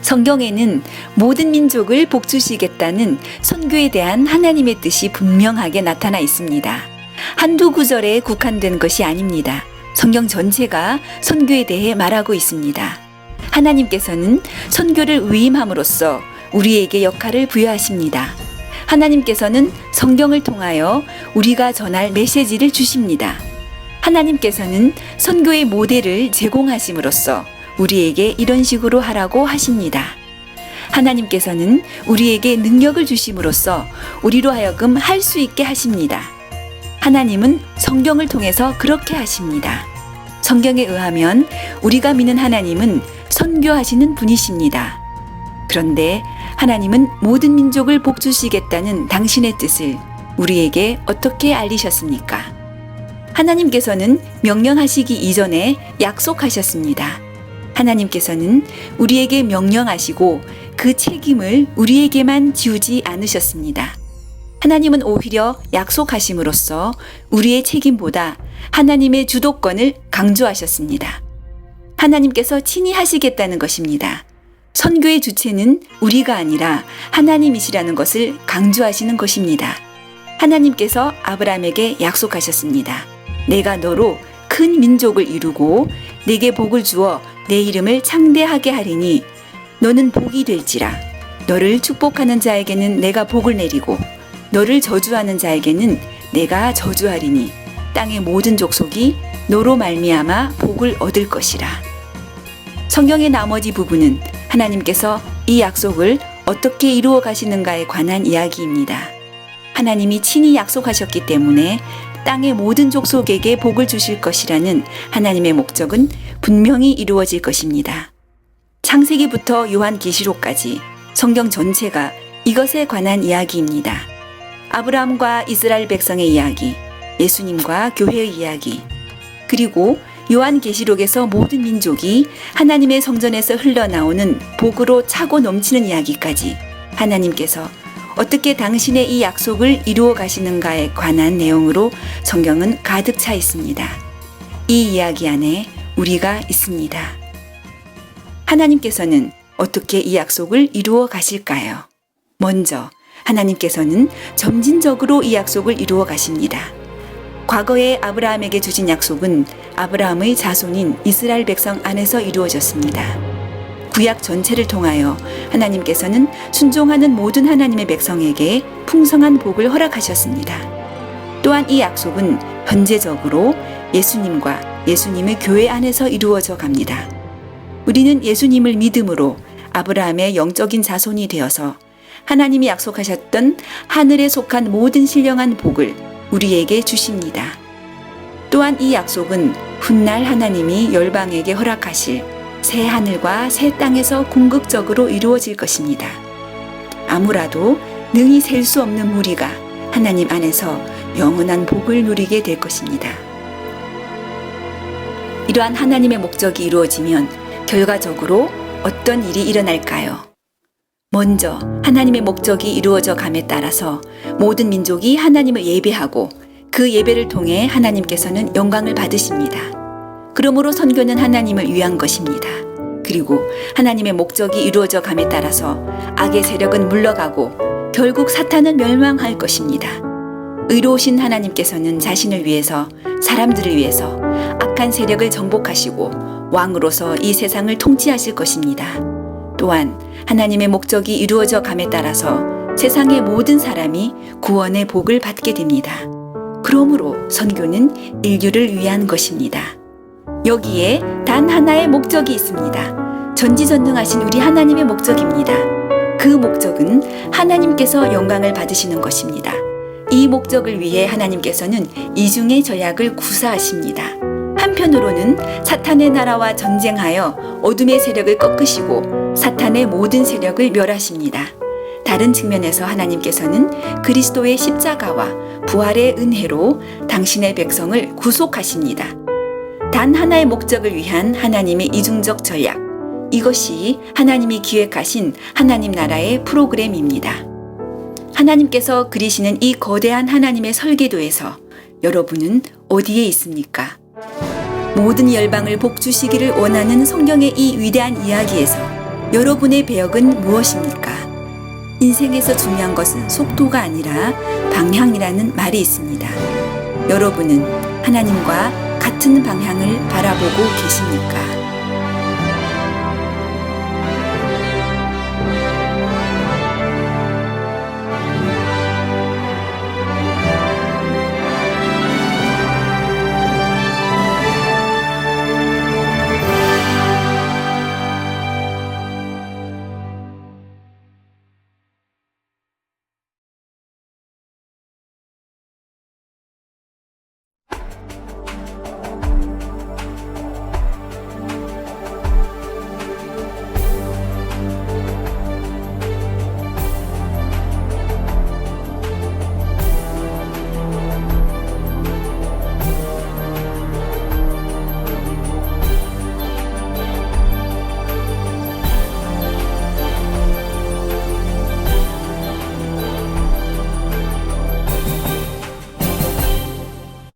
성경에는 모든 민족을 복주시겠다는 선교에 대한 하나님의 뜻이 분명하게 나타나 있습니다. 한두 구절에 국한된 것이 아닙니다. 성경 전체가 선교에 대해 말하고 있습니다. 하나님께서는 선교를 위임함으로써 우리에게 역할을 부여하십니다. 하나님께서는 성경을 통하여 우리가 전할 메시지를 주십니다. 하나님께서는 선교의 모델을 제공하심으로써 우리에게 이런 식으로 하라고 하십니다. 하나님께서는 우리에게 능력을 주심으로써 우리로 하여금 할 수 있게 하십니다. 하나님은 성경을 통해서 그렇게 하십니다. 성경에 의하면 우리가 믿는 하나님은 선교하시는 분이십니다. 그런데 하나님은 모든 민족을 복주시겠다는 당신의 뜻을 우리에게 어떻게 알리셨습니까? 하나님께서는 명령하시기 이전에 약속하셨습니다. 하나님께서는 우리에게 명령하시고 그 책임을 우리에게만 지우지 않으셨습니다. 하나님은 오히려 약속하심으로써 우리의 책임보다 하나님의 주도권을 강조하셨습니다. 하나님께서 친히 하시겠다는 것입니다. 선교의 주체는 우리가 아니라 하나님이시라는 것을 강조하시는 것입니다. 하나님께서 아브라함에게 약속하셨습니다. 내가 너로 큰 민족을 이루고 내게 복을 주어 내 이름을 창대하게 하리니 너는 복이 될지라. 너를 축복하는 자에게는 내가 복을 내리고 너를 저주하는 자에게는 내가 저주하리니 땅의 모든 족속이 너로 말미암아 복을 얻을 것이라. 성경의 나머지 부분은 하나님께서 이 약속을 어떻게 이루어 가시는가에 관한 이야기입니다. 하나님이 친히 약속하셨기 때문에 땅의 모든 족속에게 복을 주실 것이라는 하나님의 목적은 분명히 이루어질 것입니다. 창세기부터 요한계시록까지 성경 전체가 이것에 관한 이야기입니다. 아브라함과 이스라엘 백성의 이야기, 예수님과 교회의 이야기, 그리고 요한계시록에서 모든 민족이 하나님의 성전에서 흘러나오는 복으로 차고 넘치는 이야기까지 하나님께서 어떻게 당신의 이 약속을 이루어 가시는가에 관한 내용으로 성경은 가득 차 있습니다. 이 이야기 안에 우리가 있습니다. 하나님께서는 어떻게 이 약속을 이루어 가실까요? 먼저 하나님께서는 점진적으로 이 약속을 이루어 가십니다. 과거에 아브라함에게 주신 약속은 아브라함의 자손인 이스라엘 백성 안에서 이루어졌습니다. 구약 전체를 통하여 하나님께서는 순종하는 모든 하나님의 백성에게 풍성한 복을 허락하셨습니다. 또한 이 약속은 현재적으로 예수님과 예수님의 교회 안에서 이루어져 갑니다. 우리는 예수님을 믿음으로 아브라함의 영적인 자손이 되어서 하나님이 약속하셨던 하늘에 속한 모든 신령한 복을 우리에게 주십니다. 또한 이 약속은 훗날 하나님이 열방에게 허락하실 새 하늘과 새 땅에서 궁극적으로 이루어질 것입니다. 아무라도 능히 셀 수 없는 무리가 하나님 안에서 영원한 복을 누리게 될 것입니다. 이러한 하나님의 목적이 이루어지면 결과적으로 어떤 일이 일어날까요? 먼저 하나님의 목적이 이루어져 감에 따라서 모든 민족이 하나님을 예배하고 그 예배를 통해 하나님께서는 영광을 받으십니다. 그러므로 선교는 하나님을 위한 것입니다. 그리고 하나님의 목적이 이루어져 감에 따라서 악의 세력은 물러가고 결국 사탄은 멸망할 것입니다. 의로우신 하나님께서는 자신을 위해서, 사람들을 위해서 악한 세력을 정복하시고 왕으로서 이 세상을 통치하실 것입니다. 또한 하나님의 목적이 이루어져 감에 따라서 세상의 모든 사람이 구원의 복을 받게 됩니다. 그러므로 선교는 인류를 위한 것입니다. 여기에 단 하나의 목적이 있습니다. 전지전능하신 우리 하나님의 목적입니다. 그 목적은 하나님께서 영광을 받으시는 것입니다. 이 목적을 위해 하나님께서는 이중의 전략을 구사하십니다. 한편으로는 사탄의 나라와 전쟁하여 어둠의 세력을 꺾으시고 사탄의 모든 세력을 멸하십니다. 다른 측면에서 하나님께서는 그리스도의 십자가와 부활의 은혜로 당신의 백성을 구속하십니다. 단 하나의 목적을 위한 하나님의 이중적 전략, 이것이 하나님이 기획하신 하나님 나라의 프로그램입니다. 하나님께서 그리시는 이 거대한 하나님의 설계도에서 여러분은 어디에 있습니까? 모든 열방을 복주시기를 원하는 성경의 이 위대한 이야기에서 여러분의 배역은 무엇입니까? 인생에서 중요한 것은 속도가 아니라 방향이라는 말이 있습니다. 여러분은 하나님과 같은 방향을 바라보고 계십니까?